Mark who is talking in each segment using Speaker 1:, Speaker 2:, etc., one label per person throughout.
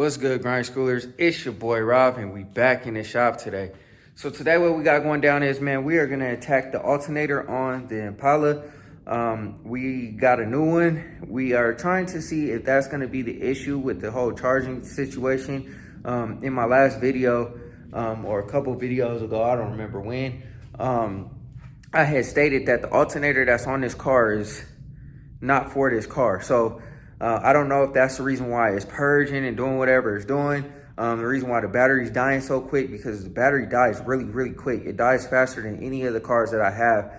Speaker 1: What's good, grind schoolers? It's your boy Rob, and we back in the shop today. So today what we got going down is, man, we are gonna attack the alternator on the Impala. We got a new one. We are trying to see if that's gonna be the issue with the whole charging situation. In my last video, or a couple videos ago, I don't remember when, I had stated that the alternator that's on this car is not for this car. So I don't know if that's the reason why it's purging and doing whatever it's doing. The reason why the battery's dying so quick, because the battery dies really quick. It dies faster than any of the cars that I have.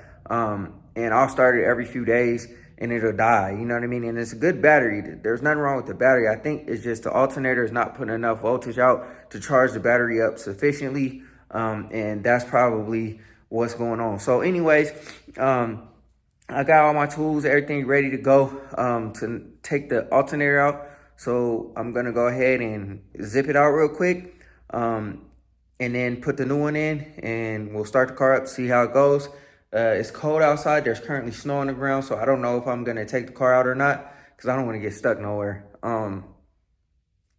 Speaker 1: And I'll start it every few days and it'll die, you know what I mean? And it's a good battery. There's nothing wrong with the battery. I think it's just the alternator is not putting enough voltage out to charge the battery up sufficiently. And that's probably what's going on. So anyways, I got all my tools, everything ready to go to take the alternator out. So I'm gonna go ahead and zip it out real quick and then put the new one in, and we'll start the car up, see how it goes. It's cold outside. There's currently snow on the ground, so I don't know if I'm gonna take the car out or not, because I don't want to get stuck nowhere.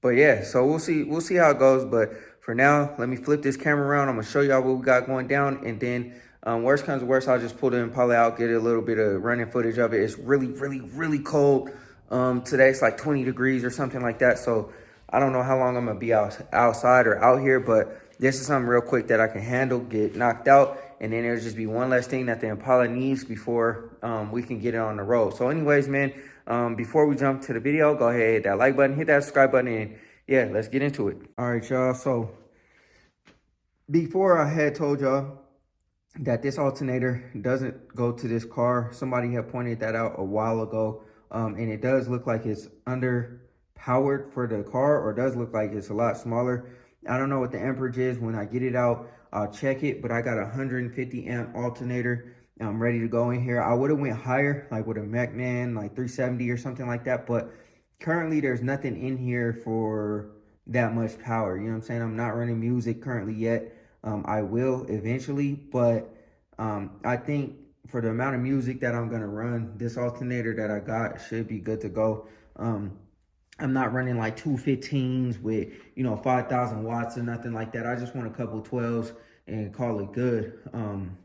Speaker 1: But yeah, so we'll see how it goes. But for now, let me flip this camera around. I'm gonna show y'all what we got going down, and then worst comes to worst, I'll just pull the Impala out, get a little bit of running footage of it. It's really cold. Today it's like 20 degrees or something like that. So I don't know how long I'm gonna be outside or out here, but this is something real quick that I can handle, get knocked out, and then there'll just be one less thing that the Impala needs before we can get it on the road. So anyways, man, before we jump to the video, go ahead, hit that like button, hit that subscribe button, and yeah, let's get into it. All right, y'all. So before I had told y'all that this alternator doesn't go to this car. Somebody had pointed that out a while ago, and it does look like it's underpowered for the car, or does look like it's a lot smaller. I don't know what the amperage is. When I get it out, I'll check it, but I got a 150 amp alternator. I'm ready to go in here. I would have went higher, like with a MacMan, like 370 or something like that, but currently there's nothing in here for that much power. You know what I'm saying? I'm not running music currently yet. I will eventually, but I think for the amount of music that I'm going to run, this alternator that I got should be good to go. I'm not running like 215s with, 5,000 watts or nothing like that. I just want a couple 12s and call it good.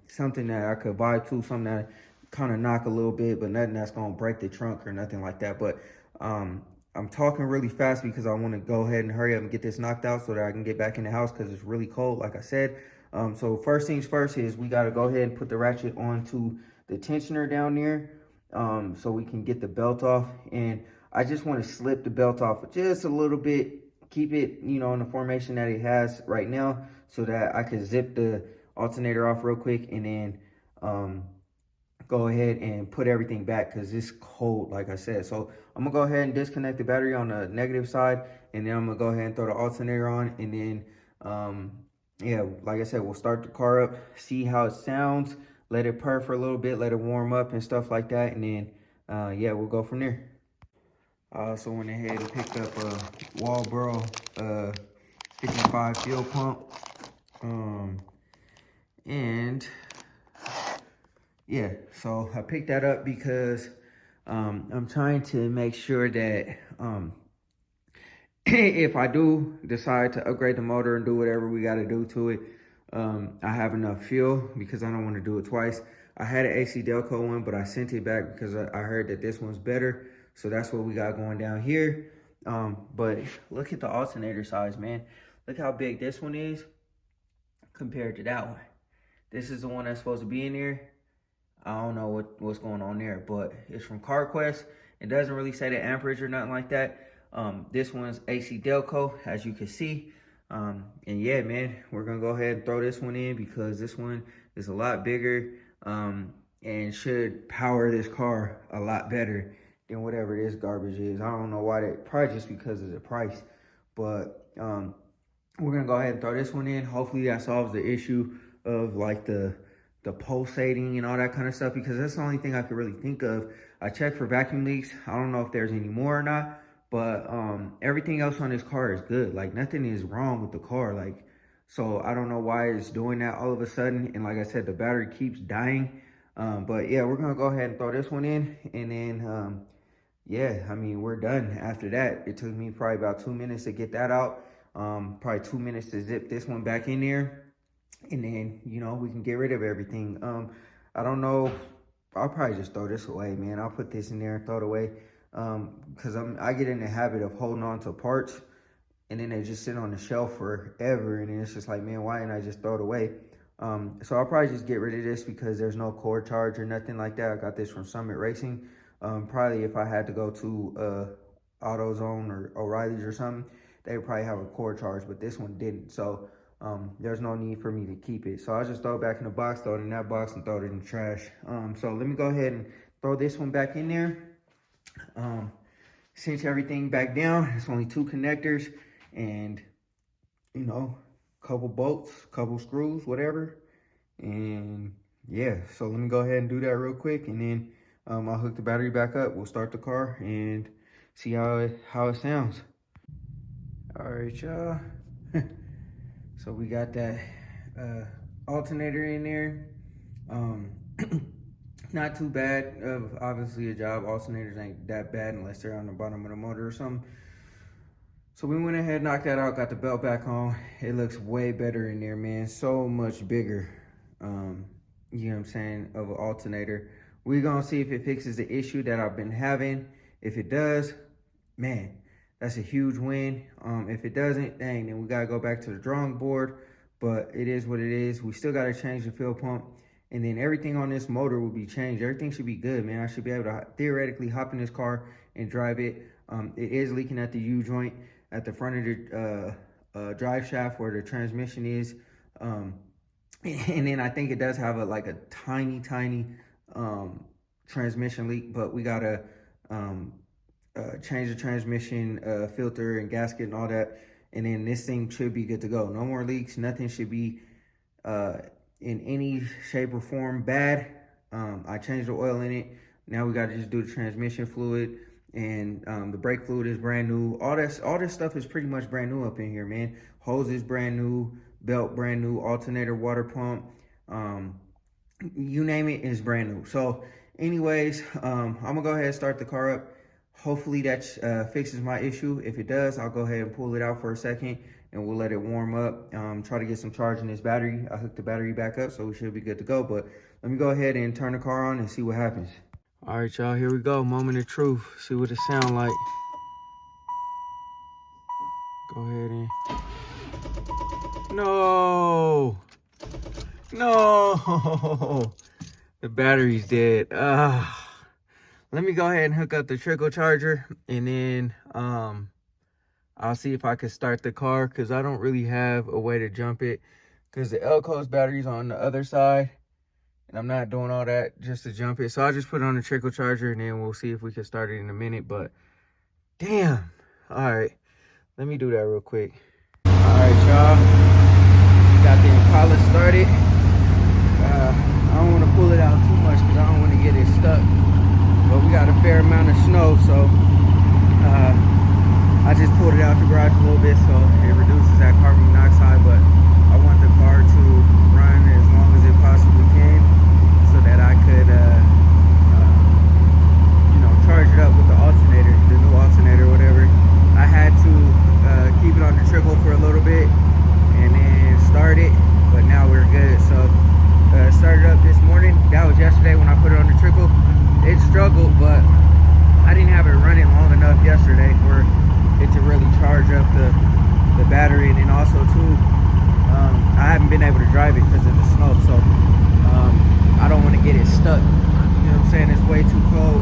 Speaker 1: Something that I could vibe to, something that kind of knock a little bit, but nothing that's going to break the trunk or nothing like that. But I'm talking really fast because I want to go ahead and hurry up and get this knocked out so that I can get back in the house, because it's really cold, like I said. So first things first is we got to go ahead and put the ratchet onto the tensioner down there so we can get the belt off. And I just want to slip the belt off just a little bit, keep it, in the formation that it has right now, so that I can zip the alternator off real quick and then go ahead and put everything back, because it's cold, like I said. So I'm gonna go ahead and disconnect the battery on the negative side, and then I'm gonna go ahead and throw the alternator on, and then yeah, like I said, we'll start the car up, see how it sounds, let it purr for a little bit, let it warm up and stuff like that, and then yeah, we'll go from there. I also went ahead and picked up a Walboro 55 fuel pump, and yeah, so I picked that up because I'm trying to make sure that if I do decide to upgrade the motor and do whatever we got to do to it, I have enough fuel, because I don't want to do it twice. I had an AC Delco one, but I sent it back because I heard that this one's better. So that's what we got going down here. But look at the alternator size, man. Look how big this one is compared to that one. This is the one that's supposed to be in there. I don't know what's going on there, but it's from CarQuest. It doesn't really say the amperage or nothing like that. This one's AC Delco, as you can see. And yeah, man, we're gonna go ahead and throw this one in, because this one is a lot bigger and should power this car a lot better than whatever this garbage is. I don't know why that, probably just because of the price. But we're gonna go ahead and throw this one in. Hopefully that solves the issue of like the pulsating and all that kind of stuff, because that's the only thing I could really think of. I checked for vacuum leaks. I don't know if there's any more or not, but everything else on this car is good. Like, nothing is wrong with the car. Like, so I don't know why it's doing that all of a sudden. And like I said, the battery keeps dying. But yeah, we're gonna go ahead and throw this one in, and then yeah, I mean, we're done after that. It took me probably about 2 minutes to get that out. Probably 2 minutes to zip this one back in there. And then, we can get rid of everything. I don't know. I'll probably just throw this away, man. I'll put this in there and throw it away. Because I get in the habit of holding on to parts and then they just sit on the shelf forever. And then it's just like, man, why didn't I just throw it away? So I'll probably just get rid of this because there's no cord charge or nothing like that. I got this from Summit Racing. Probably if I had to go to AutoZone or O'Reilly's or something, they would probably have a cord charge, but this one didn't. So there's no need for me to keep it. So I'll just throw it back in the box, throw it in that box, and throw it in the trash. So let me go ahead and throw this one back in there. Cinch everything back down. It's only 2 connectors and, couple bolts, couple screws, whatever. And yeah, so let me go ahead and do that real quick, and then I'll hook the battery back up. We'll start the car and see how it sounds. All right, y'all. So we got that alternator in there. Not too bad. Obviously, a job alternators ain't that bad unless they're on the bottom of the motor or something. So we went ahead, knocked that out, got the belt back on. It looks way better in there, man. So much bigger. You know what I'm saying, of an alternator. We're gonna see if it fixes the issue that I've been having. If it does, man, that's a huge win. If it doesn't, dang, then we gotta go back to the drawing board. But it is what it is. We still gotta change the fuel pump, and then everything on this motor will be changed. Everything should be good, man. I should be able to theoretically hop in this car and drive it. It is leaking at the U joint at the front of the drive shaft where the transmission is. And then I think it does have a tiny transmission leak, but we gotta change the transmission filter and gasket and all that, and then this thing should be good to go. No more leaks. Nothing should be in any shape or form bad. I changed the oil in it. Now we gotta just do the transmission fluid, and the brake fluid is brand new. All this stuff is pretty much brand new up in here, man. Hose is brand new, belt brand new, alternator, water pump, you name it is brand new. So anyways, I'm gonna go ahead and start the car up. Hopefully that fixes my issue. If it does, I'll go ahead and pull it out for a second and we'll let it warm up. Try to get some charge in this battery. I hooked the battery back up, so we should be good to go. But let me go ahead and turn the car on and see what happens. All right, y'all, here we go. Moment of truth. See what it sounds like. Go ahead and... No! The battery's dead. Let me go ahead and hook up the trickle charger, and then I'll see if I can start the car, because I don't really have a way to jump it, because the Elco's battery's on the other side, and I'm not doing all that just to jump it. So I'll just put it on the trickle charger, and then we'll see if we can start it in a minute. But damn. All right, let me do that real quick. All right, y'all, got the Impala started. I don't want to pull it out too much because I don't want to get it stuck, but we got a fair amount of snow, so I just pulled it out the garage a little bit so it reduces that carbon monoxide. But I want the car to run as long as it possibly can so that I could charge it up with the alternator, the new alternator, whatever. I had to keep it on the trickle for a little bit and then start it, but now we're good. So started up this morning. That was yesterday when I put it on the trickle. It struggled, but I didn't have it running long enough yesterday for it to really charge up the battery. And then also too, I haven't been able to drive it because of the snow, so I don't want to get it stuck. You know what I'm saying? It's way too cold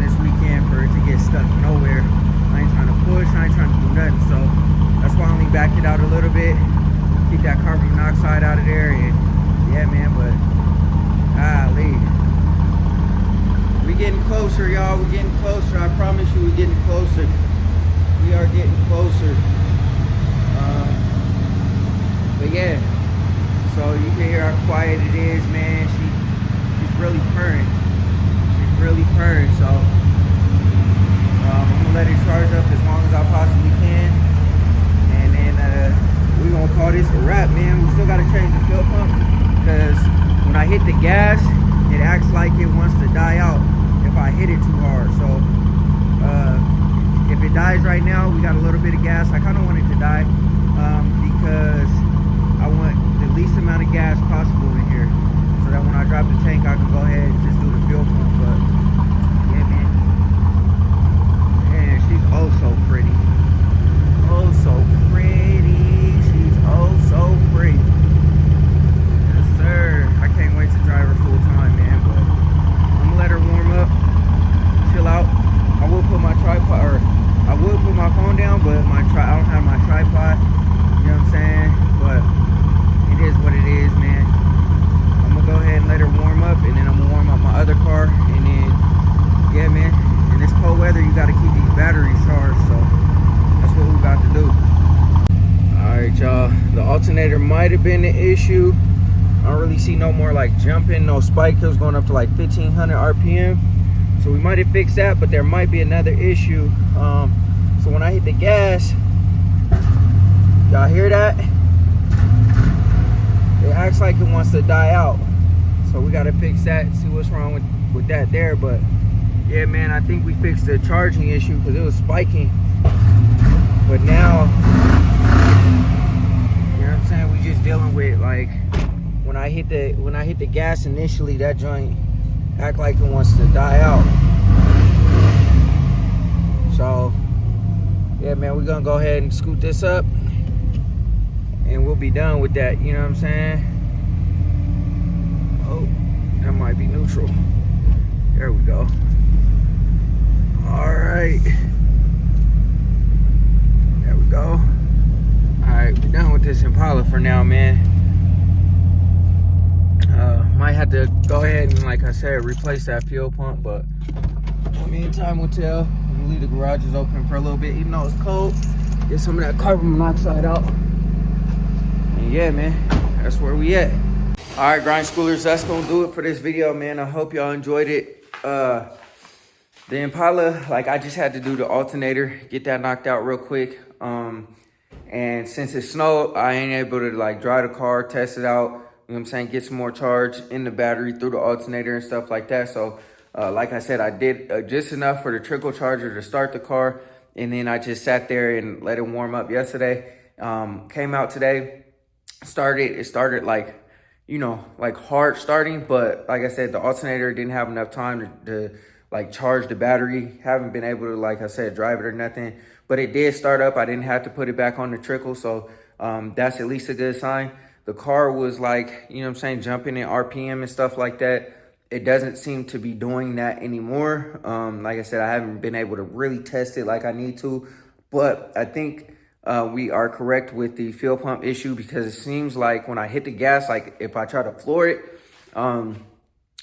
Speaker 1: this weekend for it to get stuck nowhere. I ain't trying to push, I ain't trying to do nothing, so that's why I only backed it out a little bit, keep that carbon monoxide out of there. And yeah, man, but golly, we getting closer, y'all. We're getting closer. I promise you, we're getting closer. We are getting closer. But yeah, so you can hear how quiet it is, man. She's really purring. She's really purring. So I'm gonna let it charge up as long as I possibly can, and then we're gonna call this a wrap, man. We still gotta change the fuel pump, because when I hit the gas, it acts like it wants to die out if I hit it too hard. So If it dies right now, we got a little bit of gas. I kind of want it to die because I want the least amount of gas possible in here, so that when I drop the tank, I can go ahead and just do the fuel pump. But yeah, man, she's oh so pretty. Oh so pretty. She's oh so pretty. Yes, sir. I can't wait to drive her full time, man. But I'm gonna let her warm up, chill out. I will put my tripod, or I would put my phone down, but I don't have my tripod. You know what I'm saying? But it is what it is, man. I'm gonna go ahead and let her warm up, and then I'm gonna warm up my other car, and then yeah, man. In this cold weather, you gotta keep these batteries charged, so that's what we about to do. All right, y'all. The alternator might have been the issue. I don't really see no more like jumping, no spike. It was going up to like 1500 RPM. So we might have fixed that, but there might be another issue. So when I hit the gas, y'all hear that? It acts like it wants to die out. So we gotta fix that, see what's wrong with that there. But yeah, man, I think we fixed the charging issue because it was spiking. But now, you know what I'm saying? We just dealing with like when I hit the gas initially, that joint act like it wants to die out. So yeah, man, we're gonna go ahead and scoot this up and we'll be done with that, you know what I'm saying? Oh, that might be neutral. There we go. All right, there we go. All right, we're done with this Impala for now, man. Might have to go ahead and, like I said, replace that fuel pump, but I mean, time will tell. We'll leave the garages open for a little bit, even though it's cold. Get some of that carbon monoxide out. And yeah, man, that's where we at. All right, grind schoolers, that's gonna do it for this video, man. I hope y'all enjoyed it. The Impala, like, I just had to do the alternator, get that knocked out real quick. And since it snowed, I ain't able to like drive the car, test it out. You know what I'm saying? Get some more charge in the battery through the alternator and stuff like that. So, like I said, I did just enough for the trickle charger to start the car. And then I just sat there and let it warm up yesterday. Came out today, it started like, you know, like hard starting. But like I said, the alternator didn't have enough time to like charge the battery. Haven't been able to, like I said, drive it or nothing. But it did start up. I didn't have to put it back on the trickle. So that's at least a good sign. The car was like, you know what I'm saying, jumping in RPM and stuff like that. It doesn't seem to be doing that anymore. Like I said, I haven't been able to really test it like I need to. But I think we are correct with the fuel pump issue, because it seems like when I hit the gas, like if I try to floor it,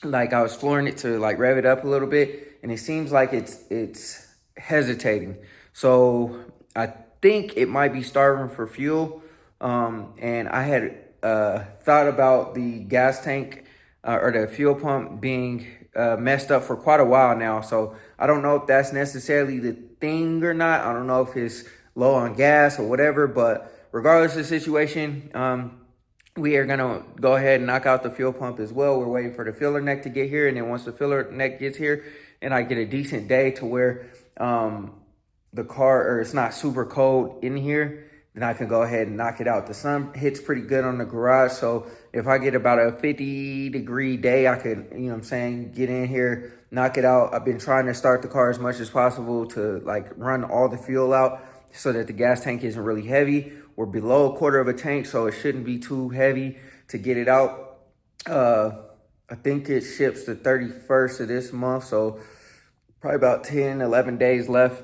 Speaker 1: like I was flooring it to like rev it up a little bit, and it seems like it's hesitating. So I think it might be starving for fuel. And I had thought about the gas tank or the fuel pump being messed up for quite a while now. So I don't know if that's necessarily the thing or not. I don't know if it's low on gas or whatever, but regardless of the situation, we are gonna go ahead and knock out the fuel pump as well. We're waiting for the filler neck to get here, and then once the filler neck gets here and I get a decent day to where the car, or it's not super cold in here, then I can go ahead and knock it out. The sun hits pretty good on the garage, so if I get about a 50-degree day, I could, you know what I'm saying, get in here, knock it out. I've been trying to start the car as much as possible to like run all the fuel out so that the gas tank isn't really heavy. We're below a quarter of a tank, so it shouldn't be too heavy to get it out. I think it ships the 31st of this month, so probably about 10, 11 days left,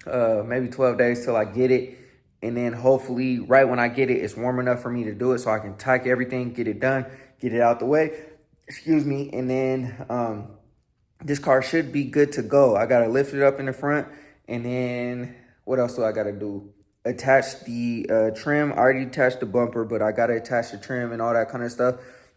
Speaker 1: maybe 12 days till I get it. And then hopefully right when I get it, it's warm enough for me to do it so I can tack everything, get it done, get it out the way, excuse me. And then this car should be good to go. I got to lift it up in the front. And then what else do I got to do? Attach the trim. I already attached the bumper, but I got to attach the trim and all that kind of stuff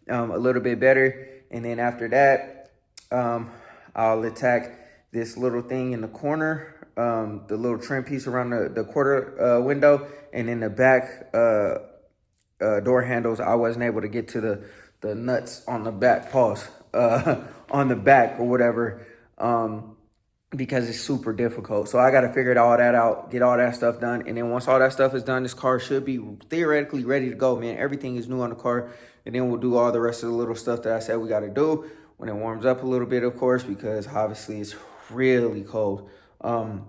Speaker 1: a little bit better. And then after that, I'll attack this little thing in the corner, the little trim piece around the quarter window, and then the back door handles. I wasn't able to get to the nuts on the back, on the back or whatever. because it's super difficult. So I got to figure all that out, get all that stuff done. And then once all that stuff is done, this car should be theoretically ready to go, man. Everything is new on the car. And then we'll do all the rest of the little stuff that I said we got to do when it warms up a little bit, of course, because obviously it's really cold. And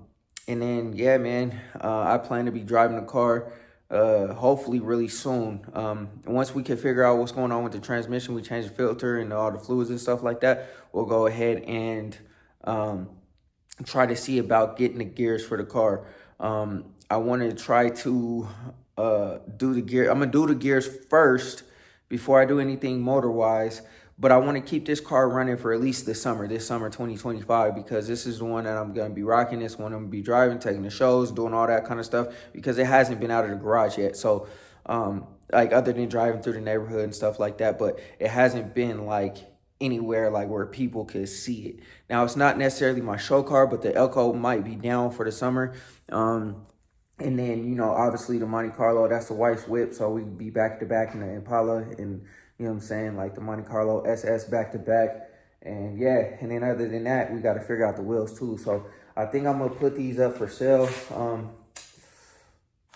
Speaker 1: then, yeah, man, I plan to be driving the car hopefully really soon. Once we can figure out what's going on with the transmission, we change the filter and all the fluids and stuff like that, we'll go ahead and try to see about getting the gears for the car. I want to try to do the gear. I'm gonna do the gears first before I do anything motor wise, but I want to keep this car running for at least this summer 2025, because this is the one that I'm gonna be rocking. This one I'm gonna be driving, taking the shows, doing all that kind of stuff, because it hasn't been out of the garage yet. So like, other than driving through the neighborhood and stuff like that, but it hasn't been like anywhere like where people could see it. Now, it's not necessarily my show car, but the Elko might be down for the summer. And then, you know, obviously the Monte Carlo, that's the wife's whip, so we be back to back in the Impala, and you know what I'm saying, like the Monte Carlo SS back to back. And yeah, and then other than that, we got to figure out the wheels too. So I think I'm gonna put these up for sale.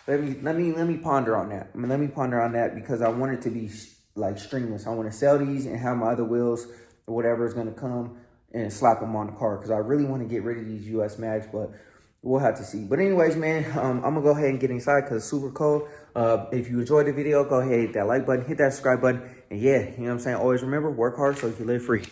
Speaker 1: Let me ponder on that. Let me ponder on that, because I want it to be like stringless. I want to sell these and have my other wheels or whatever is going to come and slap them on the car, because I really want to get rid of these US mags, but we'll have to see. But anyways, man, I'm going to go ahead and get inside because it's super cold. If you enjoyed the video, go ahead, hit that like button, hit that subscribe button. And yeah, you know what I'm saying? Always remember, work hard so you can live free.